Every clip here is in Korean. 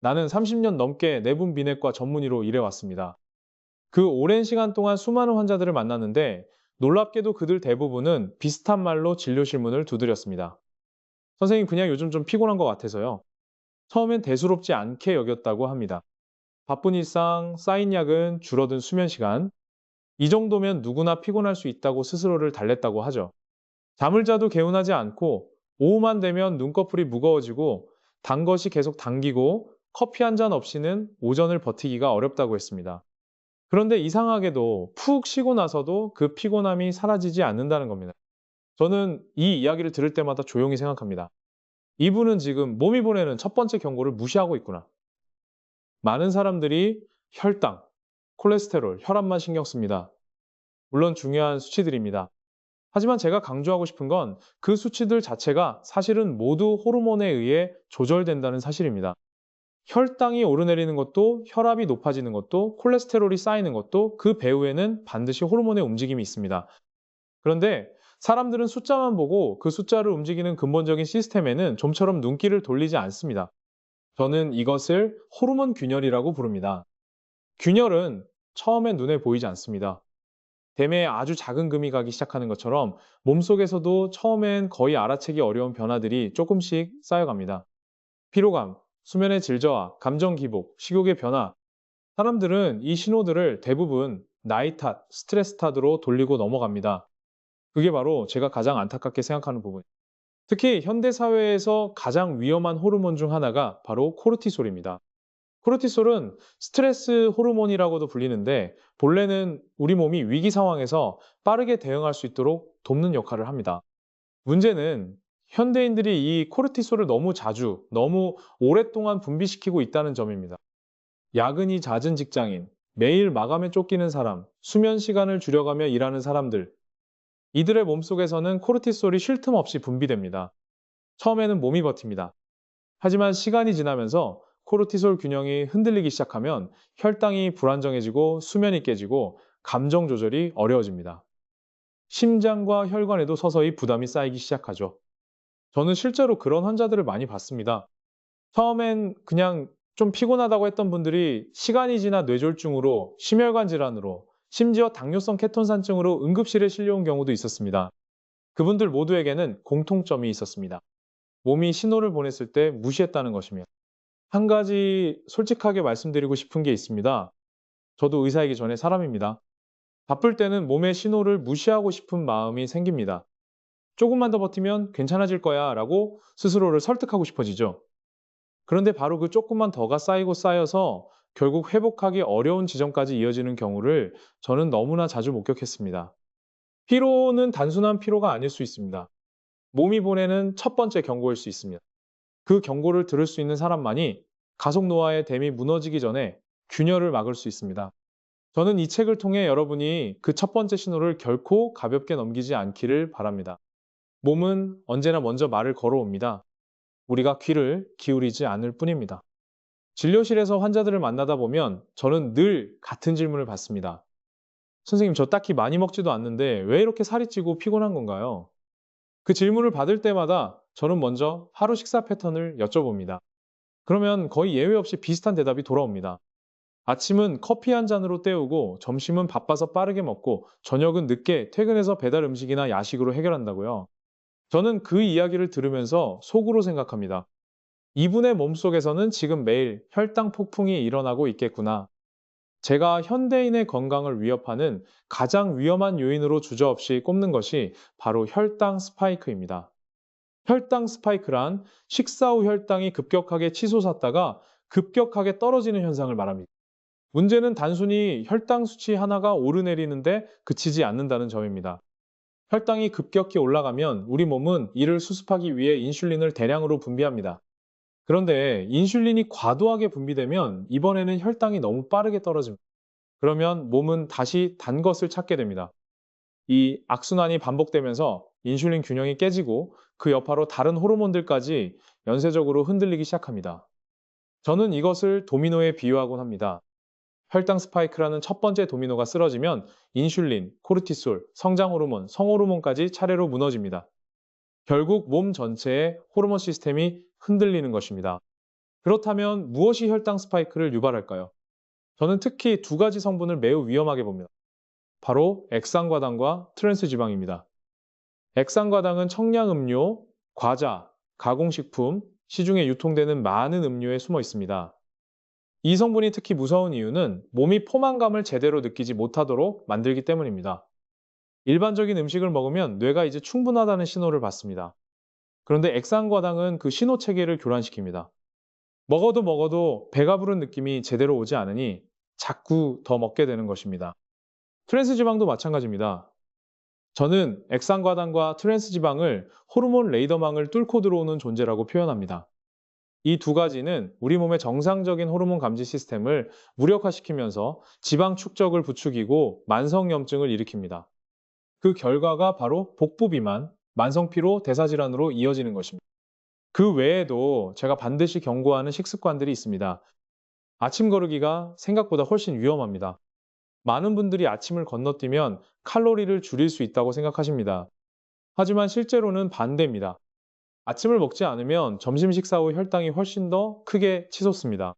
나는 30년 넘게 내분 비내과 전문의로 일해왔습니다. 그 오랜 시간 동안 수많은 환자들을 만났는데 놀랍게도 그들 대부분은 비슷한 말로 진료실 문을 두드렸습니다. 선생님, 그냥 요즘 좀 피곤한 것 같아서요. 처음엔 대수롭지 않게 여겼다고 합니다. 바쁜 일상, 쌓인 야근, 줄어든 수면 시간, 이 정도면 누구나 피곤할 수 있다고 스스로를 달랬다고 하죠. 잠을 자도 개운하지 않고 오후만 되면 눈꺼풀이 무거워지고 단 것이 계속 당기고 커피 한 잔 없이는 오전을 버티기가 어렵다고 했습니다. 그런데 이상하게도 푹 쉬고 나서도 그 피곤함이 사라지지 않는다는 겁니다. 저는 이 이야기를 들을 때마다 조용히 생각합니다. 이분은 지금 몸이 보내는 첫 번째 경고를 무시하고 있구나. 많은 사람들이 혈당, 콜레스테롤, 혈압만 신경 씁니다. 물론 중요한 수치들입니다. 하지만 제가 강조하고 싶은 건 그 수치들 자체가 사실은 모두 호르몬에 의해 조절된다는 사실입니다. 혈당이 오르내리는 것도, 혈압이 높아지는 것도, 콜레스테롤이 쌓이는 것도 그 배후에는 반드시 호르몬의 움직임이 있습니다. 그런데 사람들은 숫자만 보고 그 숫자를 움직이는 근본적인 시스템에는 좀처럼 눈길을 돌리지 않습니다. 저는 이것을 호르몬 균열이라고 부릅니다. 균열은 처음엔 눈에 보이지 않습니다. 댐에 아주 작은 금이 가기 시작하는 것처럼 몸속에서도 처음엔 거의 알아채기 어려운 변화들이 조금씩 쌓여갑니다. 피로감, 수면의 질저하, 감정 기복, 식욕의 변화. 사람들은 이 신호들을 대부분 나이 탓, 스트레스 탓으로 돌리고 넘어갑니다. 그게 바로 제가 가장 안타깝게 생각하는 부분. 특히 현대 사회에서 가장 위험한 호르몬 중 하나가 바로 코르티솔입니다. 코르티솔은 스트레스 호르몬이라고도 불리는데 본래는 우리 몸이 위기 상황에서 빠르게 대응할 수 있도록 돕는 역할을 합니다. 문제는 현대인들이 이 코르티솔을 너무 자주, 너무 오랫동안 분비시키고 있다는 점입니다. 야근이 잦은 직장인, 매일 마감에 쫓기는 사람, 수면 시간을 줄여가며 일하는 사람들, 이들의 몸속에서는 코르티솔이 쉴 틈 없이 분비됩니다. 처음에는 몸이 버팁니다. 하지만 시간이 지나면서 코르티솔 균형이 흔들리기 시작하면 혈당이 불안정해지고 수면이 깨지고 감정 조절이 어려워집니다. 심장과 혈관에도 서서히 부담이 쌓이기 시작하죠. 저는 실제로 그런 환자들을 많이 봤습니다. 처음엔 그냥 좀 피곤하다고 했던 분들이 시간이 지나 뇌졸중으로, 심혈관 질환으로, 심지어 당뇨성 케톤산증으로 응급실에 실려온 경우도 있었습니다. 그분들 모두에게는 공통점이 있었습니다. 몸이 신호를 보냈을 때 무시했다는 것이며. 한 가지 솔직하게 말씀드리고 싶은 게 있습니다. 저도 의사이기 전에 사람입니다. 바쁠 때는 몸의 신호를 무시하고 싶은 마음이 생깁니다. 조금만 더 버티면 괜찮아질 거야 라고 스스로를 설득하고 싶어지죠. 그런데 바로 그 조금만 더가 쌓이고 쌓여서 결국 회복하기 어려운 지점까지 이어지는 경우를 저는 너무나 자주 목격했습니다. 피로는 단순한 피로가 아닐 수 있습니다. 몸이 보내는 첫 번째 경고일 수 있습니다. 그 경고를 들을 수 있는 사람만이 가속 노화의 댐이 무너지기 전에 균열을 막을 수 있습니다. 저는 이 책을 통해 여러분이 그 첫 번째 신호를 결코 가볍게 넘기지 않기를 바랍니다. 몸은 언제나 먼저 말을 걸어옵니다. 우리가 귀를 기울이지 않을 뿐입니다. 진료실에서 환자들을 만나다 보면 저는 늘 같은 질문을 받습니다. 선생님, 저 딱히 많이 먹지도 않는데 왜 이렇게 살이 찌고 피곤한 건가요? 그 질문을 받을 때마다 저는 먼저 하루 식사 패턴을 여쭤봅니다. 그러면 거의 예외 없이 비슷한 대답이 돌아옵니다. 아침은 커피 한 잔으로 때우고 점심은 바빠서 빠르게 먹고 저녁은 늦게 퇴근해서 배달 음식이나 야식으로 해결한다고요. 저는 그 이야기를 들으면서 속으로 생각합니다. 이분의 몸속에서는 지금 매일 혈당 폭풍이 일어나고 있겠구나. 제가 현대인의 건강을 위협하는 가장 위험한 요인으로 주저없이 꼽는 것이 바로 혈당 스파이크입니다. 혈당 스파이크란 식사 후 혈당이 급격하게 치솟았다가 급격하게 떨어지는 현상을 말합니다. 문제는 단순히 혈당 수치 하나가 오르내리는데 그치지 않는다는 점입니다. 혈당이 급격히 올라가면 우리 몸은 이를 수습하기 위해 인슐린을 대량으로 분비합니다. 그런데 인슐린이 과도하게 분비되면 이번에는 혈당이 너무 빠르게 떨어집니다. 그러면 몸은 다시 단 것을 찾게 됩니다. 이 악순환이 반복되면서 인슐린 균형이 깨지고 그 여파로 다른 호르몬들까지 연쇄적으로 흔들리기 시작합니다. 저는 이것을 도미노에 비유하곤 합니다. 혈당 스파이크라는 첫 번째 도미노가 쓰러지면 인슐린, 코르티솔, 성장 호르몬, 성호르몬까지 차례로 무너집니다. 결국 몸 전체의 호르몬 시스템이 흔들리는 것입니다. 그렇다면 무엇이 혈당 스파이크를 유발할까요? 저는 특히 두 가지 성분을 매우 위험하게 봅니다. 바로 액상과당과 트랜스지방입니다. 액상과당은 청량음료, 과자, 가공식품, 시중에 유통되는 많은 음료에 숨어 있습니다. 이 성분이 특히 무서운 이유는 몸이 포만감을 제대로 느끼지 못하도록 만들기 때문입니다. 일반적인 음식을 먹으면 뇌가 이제 충분하다는 신호를 받습니다. 그런데 액상과당은 그 신호 체계를 교란시킵니다. 먹어도 배가 부른 느낌이 제대로 오지 않으니 자꾸 더 먹게 되는 것입니다. 트랜스 지방도 마찬가지입니다. 저는 액상과당과 트랜스 지방을 호르몬 레이더망을 뚫고 들어오는 존재라고 표현합니다. 이 두 가지는 우리 몸의 정상적인 호르몬 감지 시스템을 무력화시키면서 지방 축적을 부추기고 만성염증을 일으킵니다. 그 결과가 바로 복부 비만, 만성피로, 대사질환으로 이어지는 것입니다. 그 외에도 제가 반드시 경고하는 식습관들이 있습니다. 아침 거르기가 생각보다 훨씬 위험합니다. 많은 분들이 아침을 건너뛰면 칼로리를 줄일 수 있다고 생각하십니다. 하지만 실제로는 반대입니다. 아침을 먹지 않으면 점심 식사 후 혈당이 훨씬 더 크게 치솟습니다.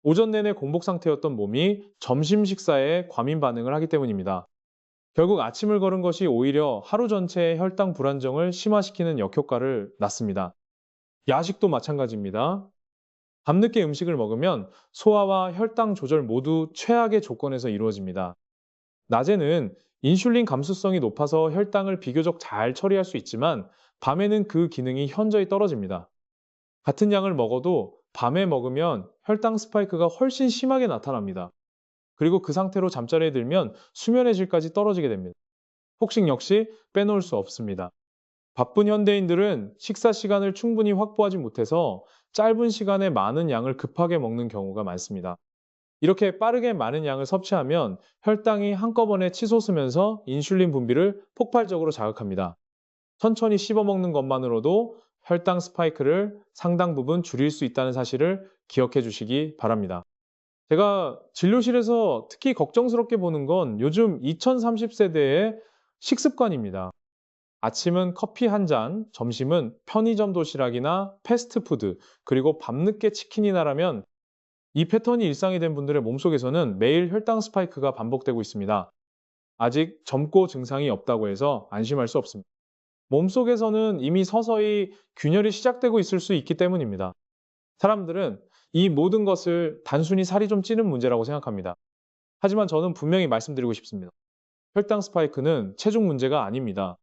오전 내내 공복 상태였던 몸이 점심 식사에 과민 반응을 하기 때문입니다. 결국 아침을 걸은 것이 오히려 하루 전체의 혈당 불안정을 심화시키는 역효과를 낳습니다. 야식도 마찬가지입니다. 밤늦게 음식을 먹으면 소화와 혈당 조절 모두 최악의 조건에서 이루어집니다. 낮에는 인슐린 감수성이 높아서 혈당을 비교적 잘 처리할 수 있지만 밤에는 그 기능이 현저히 떨어집니다. 같은 양을 먹어도 밤에 먹으면 혈당 스파이크가 훨씬 심하게 나타납니다. 그리고 그 상태로 잠자리에 들면 수면의 질까지 떨어지게 됩니다. 폭식 역시 빼놓을 수 없습니다. 바쁜 현대인들은 식사 시간을 충분히 확보하지 못해서 짧은 시간에 많은 양을 급하게 먹는 경우가 많습니다. 이렇게 빠르게 많은 양을 섭취하면 혈당이 한꺼번에 치솟으면서 인슐린 분비를 폭발적으로 자극합니다. 천천히 씹어 먹는 것만으로도 혈당 스파이크를 상당 부분 줄일 수 있다는 사실을 기억해 주시기 바랍니다. 제가 진료실에서 특히 걱정스럽게 보는 건 요즘 2030세대의 식습관입니다. 아침은 커피 한 잔, 점심은 편의점 도시락이나 패스트푸드, 그리고 밤늦게 치킨이나라면 이 패턴이 일상이 된 분들의 몸속에서는 매일 혈당 스파이크가 반복되고 있습니다. 아직 젊고 증상이 없다고 해서 안심할 수 없습니다. 몸속에서는 이미 서서히 균열이 시작되고 있을 수 있기 때문입니다. 사람들은 이 모든 것을 단순히 살이 좀 찌는 문제라고 생각합니다. 하지만 저는 분명히 말씀드리고 싶습니다. 혈당 스파이크는 체중 문제가 아닙니다.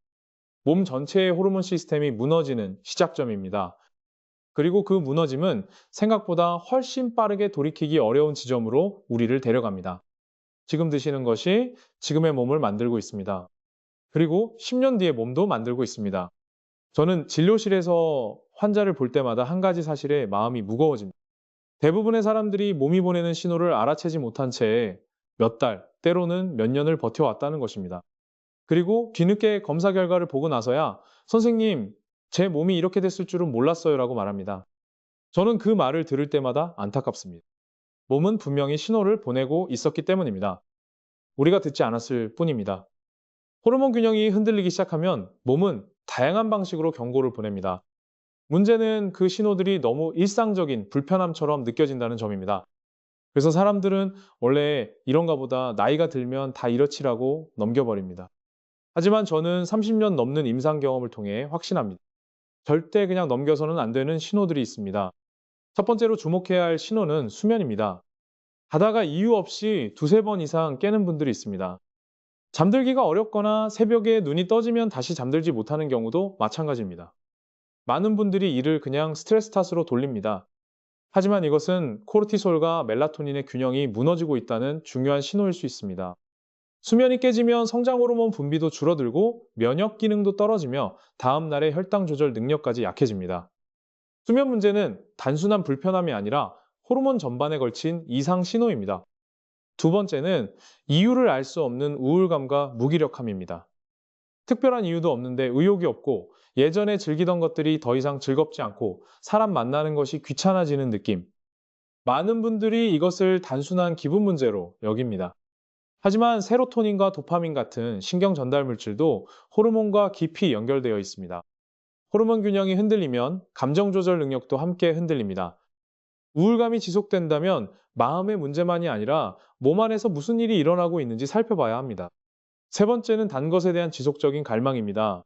몸 전체의 호르몬 시스템이 무너지는 시작점입니다. 그리고 그 무너짐은 생각보다 훨씬 빠르게 돌이키기 어려운 지점으로 우리를 데려갑니다. 지금 드시는 것이 지금의 몸을 만들고 있습니다. 그리고 10년 뒤의 몸도 만들고 있습니다. 저는 진료실에서 환자를 볼 때마다 한 가지 사실에 마음이 무거워집니다. 대부분의 사람들이 몸이 보내는 신호를 알아채지 못한 채 몇 달, 때로는 몇 년을 버텨왔다는 것입니다. 그리고 뒤늦게 검사 결과를 보고 나서야 선생님, 제 몸이 이렇게 됐을 줄은 몰랐어요 라고 말합니다. 저는 그 말을 들을 때마다 안타깝습니다. 몸은 분명히 신호를 보내고 있었기 때문입니다. 우리가 듣지 않았을 뿐입니다. 호르몬 균형이 흔들리기 시작하면 몸은 다양한 방식으로 경고를 보냅니다. 문제는 그 신호들이 너무 일상적인 불편함처럼 느껴진다는 점입니다. 그래서 사람들은 원래 이런가 보다 나이가 들면 다 이렇지라고 넘겨버립니다. 하지만 저는 30년 넘는 임상 경험을 통해 확신합니다. 절대 그냥 넘겨서는 안 되는 신호들이 있습니다. 첫 번째로 주목해야 할 신호는 수면입니다. 자다가 이유 없이 두세 번 이상 깨는 분들이 있습니다. 잠들기가 어렵거나 새벽에 눈이 떠지면 다시 잠들지 못하는 경우도 마찬가지입니다. 많은 분들이 이를 그냥 스트레스 탓으로 돌립니다. 하지만 이것은 코르티솔과 멜라토닌의 균형이 무너지고 있다는 중요한 신호일 수 있습니다. 수면이 깨지면 성장 호르몬 분비도 줄어들고 면역 기능도 떨어지며 다음 날의 혈당 조절 능력까지 약해집니다. 수면 문제는 단순한 불편함이 아니라 호르몬 전반에 걸친 이상 신호입니다. 두 번째는 이유를 알 수 없는 우울감과 무기력함입니다. 특별한 이유도 없는데 의욕이 없고 예전에 즐기던 것들이 더 이상 즐겁지 않고 사람 만나는 것이 귀찮아지는 느낌. 많은 분들이 이것을 단순한 기분 문제로 여깁니다. 하지만 세로토닌과 도파민 같은 신경 전달 물질도 호르몬과 깊이 연결되어 있습니다. 호르몬 균형이 흔들리면 감정 조절 능력도 함께 흔들립니다. 우울감이 지속된다면 마음의 문제만이 아니라 몸 안에서 무슨 일이 일어나고 있는지 살펴봐야 합니다. 세 번째는 단 것에 대한 지속적인 갈망입니다.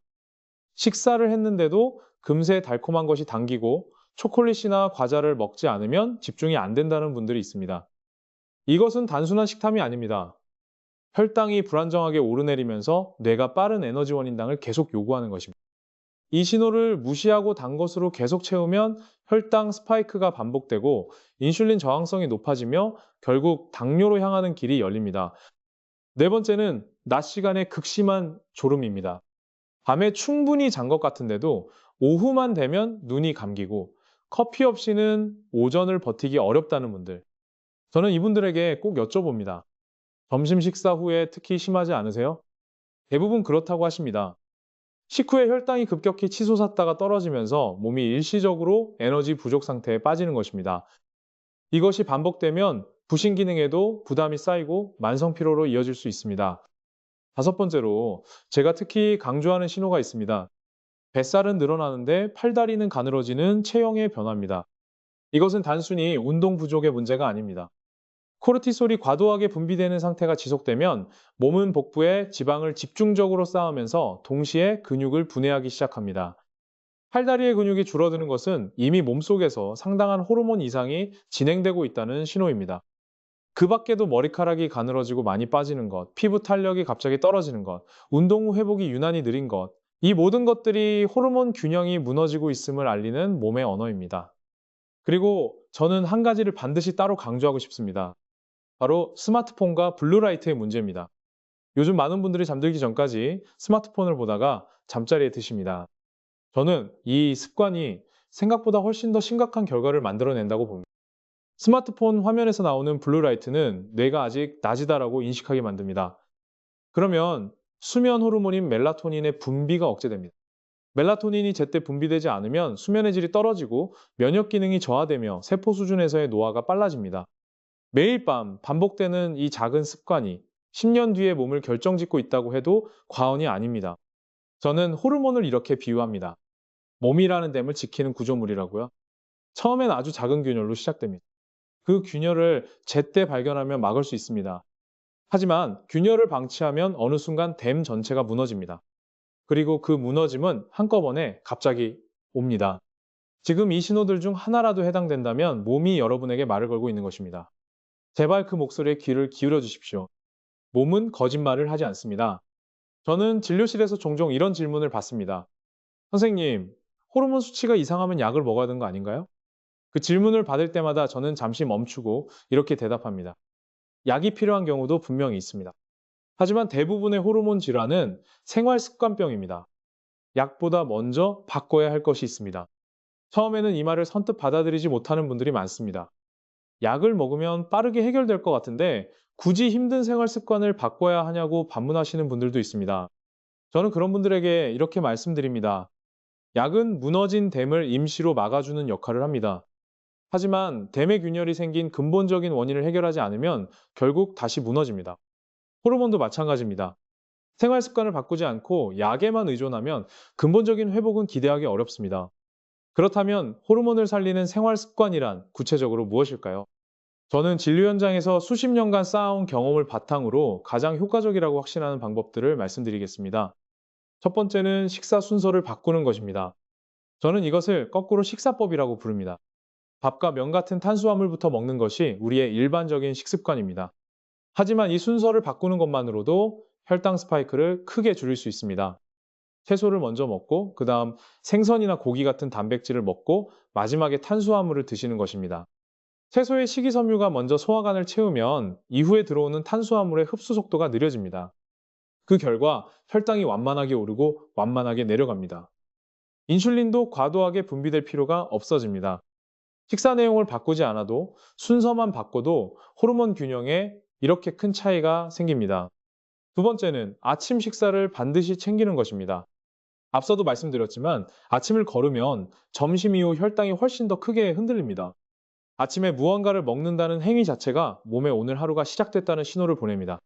식사를 했는데도 금세 달콤한 것이 당기고 초콜릿이나 과자를 먹지 않으면 집중이 안 된다는 분들이 있습니다. 이것은 단순한 식탐이 아닙니다. 혈당이 불안정하게 오르내리면서 뇌가 빠른 에너지원 인당을 계속 요구하는 것입니다. 이 신호를 무시하고 단 것으로 계속 채우면 혈당 스파이크가 반복되고 인슐린 저항성이 높아지며 결국 당뇨로 향하는 길이 열립니다. 네 번째는 낮 시간에 극심한 졸음입니다. 밤에 충분히 잔 것 같은데도 오후만 되면 눈이 감기고 커피 없이는 오전을 버티기 어렵다는 분들. 저는 이분들에게 꼭 여쭤봅니다. 점심 식사 후에 특히 심하지 않으세요? 대부분 그렇다고 하십니다. 식후에 혈당이 급격히 치솟았다가 떨어지면서 몸이 일시적으로 에너지 부족 상태에 빠지는 것입니다. 이것이 반복되면 부신 기능에도 부담이 쌓이고 만성 피로로 이어질 수 있습니다. 다섯 번째로 제가 특히 강조하는 신호가 있습니다. 뱃살은 늘어나는데 팔다리는 가늘어지는 체형의 변화입니다. 이것은 단순히 운동 부족의 문제가 아닙니다. 코르티솔이 과도하게 분비되는 상태가 지속되면 몸은 복부에 지방을 집중적으로 쌓으면서 동시에 근육을 분해하기 시작합니다. 팔다리의 근육이 줄어드는 것은 이미 몸속에서 상당한 호르몬 이상이 진행되고 있다는 신호입니다. 그 밖에도 머리카락이 가늘어지고 많이 빠지는 것, 피부 탄력이 갑자기 떨어지는 것, 운동 후 회복이 유난히 느린 것, 이 모든 것들이 호르몬 균형이 무너지고 있음을 알리는 몸의 언어입니다. 그리고 저는 한 가지를 반드시 따로 강조하고 싶습니다. 바로 스마트폰과 블루라이트의 문제입니다. 요즘 많은 분들이 잠들기 전까지 스마트폰을 보다가 잠자리에 드십니다. 저는 이 습관이 생각보다 훨씬 더 심각한 결과를 만들어낸다고 봅니다. 스마트폰 화면에서 나오는 블루라이트는 뇌가 아직 낮이다라고 인식하게 만듭니다. 그러면 수면 호르몬인 멜라토닌의 분비가 억제됩니다. 멜라토닌이 제때 분비되지 않으면 수면의 질이 떨어지고 면역 기능이 저하되며 세포 수준에서의 노화가 빨라집니다. 매일 밤 반복되는 이 작은 습관이 10년 뒤에 몸을 결정짓고 있다고 해도 과언이 아닙니다. 저는 호르몬을 이렇게 비유합니다. 몸이라는 댐을 지키는 구조물이라고요. 처음엔 아주 작은 균열로 시작됩니다. 그 균열을 제때 발견하면 막을 수 있습니다. 하지만 균열을 방치하면 어느 순간 댐 전체가 무너집니다. 그리고 그 무너짐은 한꺼번에 갑자기 옵니다. 지금 이 신호들 중 하나라도 해당된다면 몸이 여러분에게 말을 걸고 있는 것입니다. 제발 그 목소리에 귀를 기울여 주십시오. 몸은 거짓말을 하지 않습니다. 저는 진료실에서 종종 이런 질문을 받습니다. 선생님, 호르몬 수치가 이상하면 약을 먹어야 하는 거 아닌가요? 그 질문을 받을 때마다 저는 잠시 멈추고 이렇게 대답합니다. 약이 필요한 경우도 분명히 있습니다. 하지만 대부분의 호르몬 질환은 생활 습관병입니다. 약보다 먼저 바꿔야 할 것이 있습니다. 처음에는 이 말을 선뜻 받아들이지 못하는 분들이 많습니다. 약을 먹으면 빠르게 해결될 것 같은데 굳이 힘든 생활 습관을 바꿔야 하냐고 반문하시는 분들도 있습니다. 저는 그런 분들에게 이렇게 말씀드립니다. 약은 무너진 댐을 임시로 막아주는 역할을 합니다. 하지만 댐의 균열이 생긴 근본적인 원인을 해결하지 않으면 결국 다시 무너집니다. 호르몬도 마찬가지입니다. 생활 습관을 바꾸지 않고 약에만 의존하면 근본적인 회복은 기대하기 어렵습니다. 그렇다면 호르몬을 살리는 생활 습관이란 구체적으로 무엇일까요? 저는 진료 현장에서 수십 년간 쌓아온 경험을 바탕으로 가장 효과적이라고 확신하는 방법들을 말씀드리겠습니다. 첫 번째는 식사 순서를 바꾸는 것입니다. 저는 이것을 거꾸로 식사법이라고 부릅니다. 밥과 면 같은 탄수화물부터 먹는 것이 우리의 일반적인 식습관입니다. 하지만 이 순서를 바꾸는 것만으로도 혈당 스파이크를 크게 줄일 수 있습니다. 채소를 먼저 먹고, 그 다음 생선이나 고기 같은 단백질을 먹고, 마지막에 탄수화물을 드시는 것입니다. 채소의 식이섬유가 먼저 소화관을 채우면 이후에 들어오는 탄수화물의 흡수 속도가 느려집니다. 그 결과 혈당이 완만하게 오르고 완만하게 내려갑니다. 인슐린도 과도하게 분비될 필요가 없어집니다. 식사 내용을 바꾸지 않아도 순서만 바꿔도 호르몬 균형에 이렇게 큰 차이가 생깁니다. 두 번째는 아침 식사를 반드시 챙기는 것입니다. 앞서도 말씀드렸지만 아침을 거르면 점심 이후 혈당이 훨씬 더 크게 흔들립니다. 아침에 무언가를 먹는다는 행위 자체가 몸에 오늘 하루가 시작됐다는 신호를 보냅니다.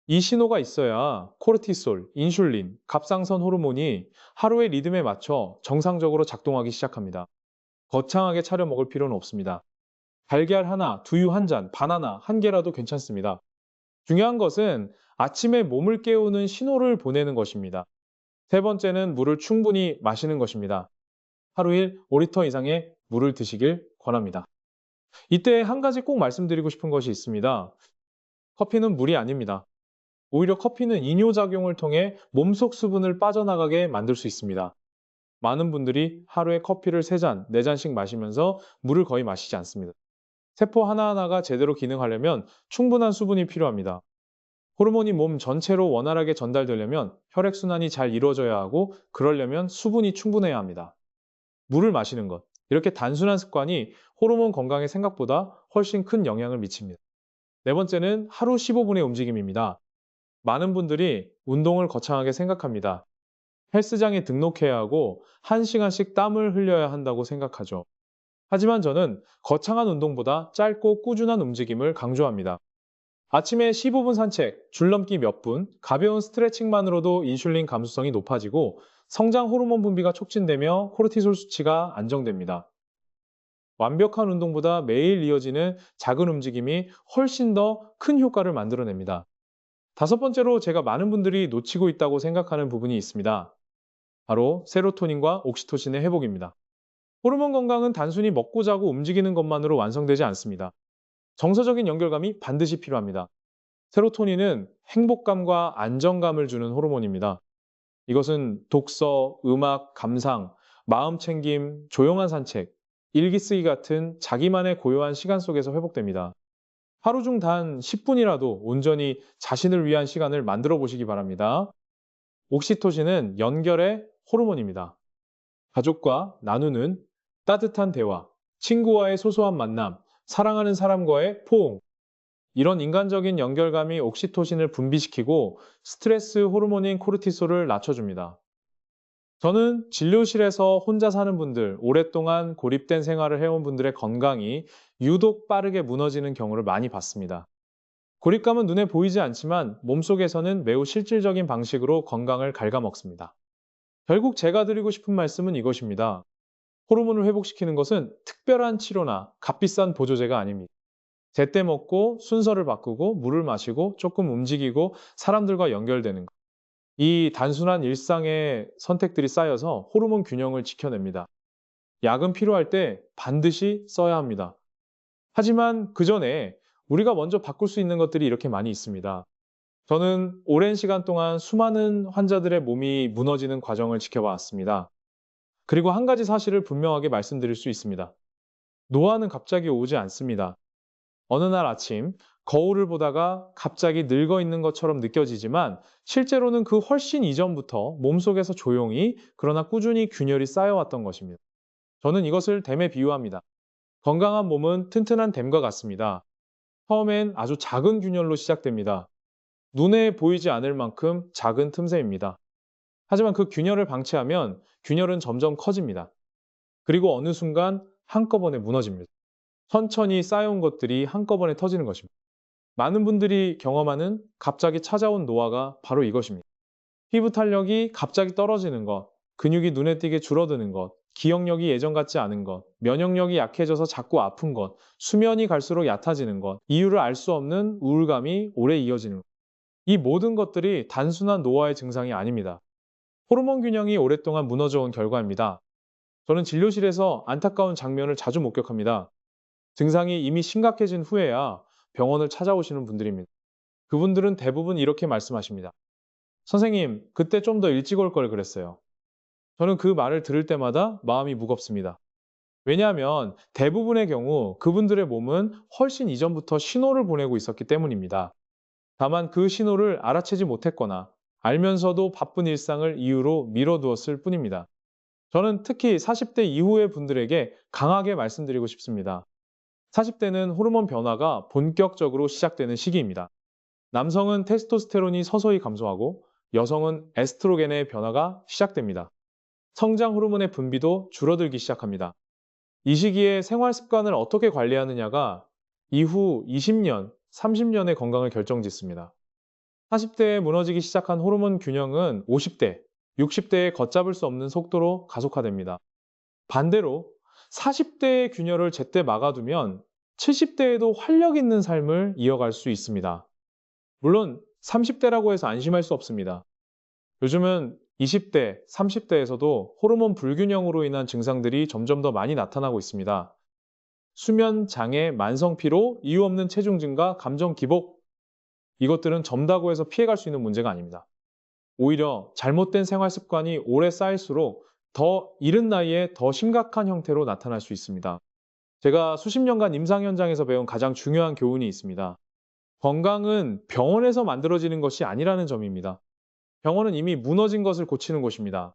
이 신호가 있어야 코르티솔, 인슐린, 갑상선 호르몬이 하루의 리듬에 맞춰 정상적으로 작동하기 시작합니다. 거창하게 차려 먹을 필요는 없습니다. 달걀 하나, 두유 한 잔, 바나나 한 개라도 괜찮습니다. 중요한 것은 아침에 몸을 깨우는 신호를 보내는 것입니다. 세 번째는 물을 충분히 마시는 것입니다. 하루 일 5리터 이상의 물을 드시길 권합니다. 이때 한 가지 꼭 말씀드리고 싶은 것이 있습니다. 커피는 물이 아닙니다. 오히려 커피는 이뇨작용을 통해 몸속 수분을 빠져나가게 만들 수 있습니다. 많은 분들이 하루에 커피를 3잔, 4잔씩 마시면서 물을 거의 마시지 않습니다. 세포 하나하나가 제대로 기능하려면 충분한 수분이 필요합니다. 호르몬이 몸 전체로 원활하게 전달되려면 혈액순환이 잘 이루어져야 하고 그러려면 수분이 충분해야 합니다. 물을 마시는 것. 이렇게 단순한 습관이 호르몬 건강에 생각보다 훨씬 큰 영향을 미칩니다. 네 번째는 하루 15분의 움직임입니다. 많은 분들이 운동을 거창하게 생각합니다. 헬스장에 등록해야 하고 1시간씩 땀을 흘려야 한다고 생각하죠. 하지만 저는 거창한 운동보다 짧고 꾸준한 움직임을 강조합니다. 아침에 15분 산책, 줄넘기 몇 분, 가벼운 스트레칭만으로도 인슐린 감수성이 높아지고 성장 호르몬 분비가 촉진되며 코르티솔 수치가 안정됩니다. 완벽한 운동보다 매일 이어지는 작은 움직임이 훨씬 더 큰 효과를 만들어냅니다. 다섯 번째로 제가 많은 분들이 놓치고 있다고 생각하는 부분이 있습니다. 바로 세로토닌과 옥시토신의 회복입니다. 호르몬 건강은 단순히 먹고 자고 움직이는 것만으로 완성되지 않습니다. 정서적인 연결감이 반드시 필요합니다. 세로토닌은 행복감과 안정감을 주는 호르몬입니다. 이것은 독서, 음악, 감상, 마음 챙김, 조용한 산책, 일기 쓰기 같은 자기만의 고요한 시간 속에서 회복됩니다. 하루 중 단 10분이라도 온전히 자신을 위한 시간을 만들어 보시기 바랍니다. 옥시토신은 연결의 호르몬입니다. 가족과 나누는 따뜻한 대화, 친구와의 소소한 만남, 사랑하는 사람과의 포옹, 이런 인간적인 연결감이 옥시토신을 분비시키고 스트레스 호르몬인 코르티솔을 낮춰줍니다. 저는 진료실에서 혼자 사는 분들, 오랫동안 고립된 생활을 해온 분들의 건강이 유독 빠르게 무너지는 경우를 많이 봤습니다. 고립감은 눈에 보이지 않지만 몸속에서는 매우 실질적인 방식으로 건강을 갉아먹습니다. 결국 제가 드리고 싶은 말씀은 이것입니다. 호르몬을 회복시키는 것은 특별한 치료나 값비싼 보조제가 아닙니다. 제때 먹고 순서를 바꾸고 물을 마시고 조금 움직이고 사람들과 연결되는 것. 이 단순한 일상의 선택들이 쌓여서 호르몬 균형을 지켜냅니다. 약은 필요할 때 반드시 써야 합니다. 하지만 그 전에 우리가 먼저 바꿀 수 있는 것들이 이렇게 많이 있습니다. 저는 오랜 시간 동안 수많은 환자들의 몸이 무너지는 과정을 지켜봤습니다. 그리고 한 가지 사실을 분명하게 말씀드릴 수 있습니다. 노화는 갑자기 오지 않습니다. 어느 날 아침 거울을 보다가 갑자기 늙어 있는 것처럼 느껴지지만 실제로는 그 훨씬 이전부터 몸속에서 조용히 그러나 꾸준히 균열이 쌓여왔던 것입니다. 저는 이것을 댐에 비유합니다. 건강한 몸은 튼튼한 댐과 같습니다. 처음엔 아주 작은 균열로 시작됩니다. 눈에 보이지 않을 만큼 작은 틈새입니다. 하지만 그 균열을 방치하면 균열은 점점 커집니다. 그리고 어느 순간 한꺼번에 무너집니다. 천천히 쌓여온 것들이 한꺼번에 터지는 것입니다. 많은 분들이 경험하는 갑자기 찾아온 노화가 바로 이것입니다. 피부 탄력이 갑자기 떨어지는 것, 근육이 눈에 띄게 줄어드는 것, 기억력이 예전 같지 않은 것, 면역력이 약해져서 자꾸 아픈 것, 수면이 갈수록 얕아지는 것, 이유를 알 수 없는 우울감이 오래 이어지는 것. 이 모든 것들이 단순한 노화의 증상이 아닙니다. 호르몬 균형이 오랫동안 무너져 온 결과입니다. 저는 진료실에서 안타까운 장면을 자주 목격합니다. 증상이 이미 심각해진 후에야 병원을 찾아오시는 분들입니다. 그분들은 대부분 이렇게 말씀하십니다. 선생님, 그때 좀 더 일찍 올 걸 그랬어요. 저는 그 말을 들을 때마다 마음이 무겁습니다. 왜냐하면 대부분의 경우 그분들의 몸은 훨씬 이전부터 신호를 보내고 있었기 때문입니다. 다만 그 신호를 알아채지 못했거나 알면서도 바쁜 일상을 이유로 미뤄두었을 뿐입니다. 저는 특히 40대 이후의 분들에게 강하게 말씀드리고 싶습니다. 40대는 호르몬 변화가 본격적으로 시작되는 시기입니다. 남성은 테스토스테론이 서서히 감소하고 여성은 에스트로겐의 변화가 시작됩니다. 성장 호르몬의 분비도 줄어들기 시작합니다. 이 시기에 생활 습관을 어떻게 관리하느냐가 이후 20년, 30년의 건강을 결정짓습니다. 40대에 무너지기 시작한 호르몬 균형은 50대, 60대에 걷잡을 수 없는 속도로 가속화됩니다. 반대로 40대의 균열을 제때 막아두면 70대에도 활력 있는 삶을 이어갈 수 있습니다. 물론 30대라고 해서 안심할 수 없습니다. 요즘은 20대, 30대에서도 호르몬 불균형으로 인한 증상들이 점점 더 많이 나타나고 있습니다. 수면 장애, 만성 피로, 이유 없는 체중 증가, 감정 기복. 이것들은 젊다고 해서 피해갈 수 있는 문제가 아닙니다. 오히려 잘못된 생활 습관이 오래 쌓일수록 더 이른 나이에 더 심각한 형태로 나타날 수 있습니다. 제가 수십 년간 임상 현장에서 배운 가장 중요한 교훈이 있습니다. 건강은 병원에서 만들어지는 것이 아니라는 점입니다. 병원은 이미 무너진 것을 고치는 곳입니다.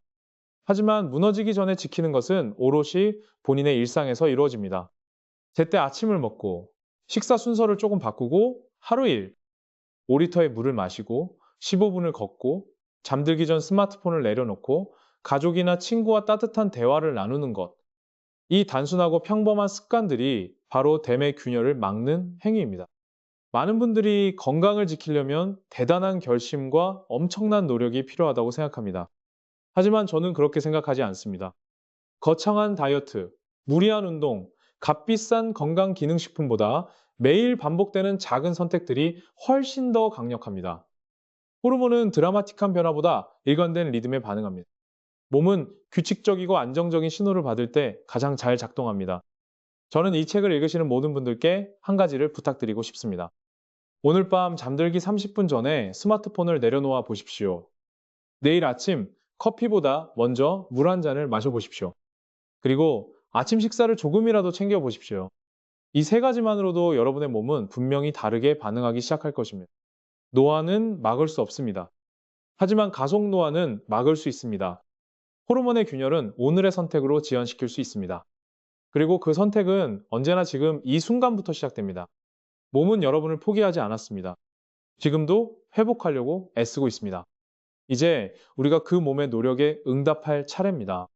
하지만 무너지기 전에 지키는 것은 오롯이 본인의 일상에서 이루어집니다. 제때 아침을 먹고, 식사 순서를 조금 바꾸고, 하루 일, 5리터의 물을 마시고, 15분을 걷고, 잠들기 전 스마트폰을 내려놓고, 가족이나 친구와 따뜻한 대화를 나누는 것. 이 단순하고 평범한 습관들이 바로 댐의 균열을 막는 행위입니다. 많은 분들이 건강을 지키려면 대단한 결심과 엄청난 노력이 필요하다고 생각합니다. 하지만 저는 그렇게 생각하지 않습니다. 거창한 다이어트, 무리한 운동, 값비싼 건강기능식품보다 매일 반복되는 작은 선택들이 훨씬 더 강력합니다. 호르몬은 드라마틱한 변화보다 일관된 리듬에 반응합니다. 몸은 규칙적이고 안정적인 신호를 받을 때 가장 잘 작동합니다. 저는 이 책을 읽으시는 모든 분들께 한 가지를 부탁드리고 싶습니다. 오늘 밤 잠들기 30분 전에 스마트폰을 내려놓아 보십시오. 내일 아침 커피보다 먼저 물 한 잔을 마셔보십시오. 그리고 아침 식사를 조금이라도 챙겨 보십시오. 이 세 가지만으로도 여러분의 몸은 분명히 다르게 반응하기 시작할 것입니다. 노화는 막을 수 없습니다. 하지만 가속 노화는 막을 수 있습니다. 호르몬의 균열은 오늘의 선택으로 지연시킬 수 있습니다. 그리고 그 선택은 언제나 지금 이 순간부터 시작됩니다. 몸은 여러분을 포기하지 않았습니다. 지금도 회복하려고 애쓰고 있습니다. 이제 우리가 그 몸의 노력에 응답할 차례입니다.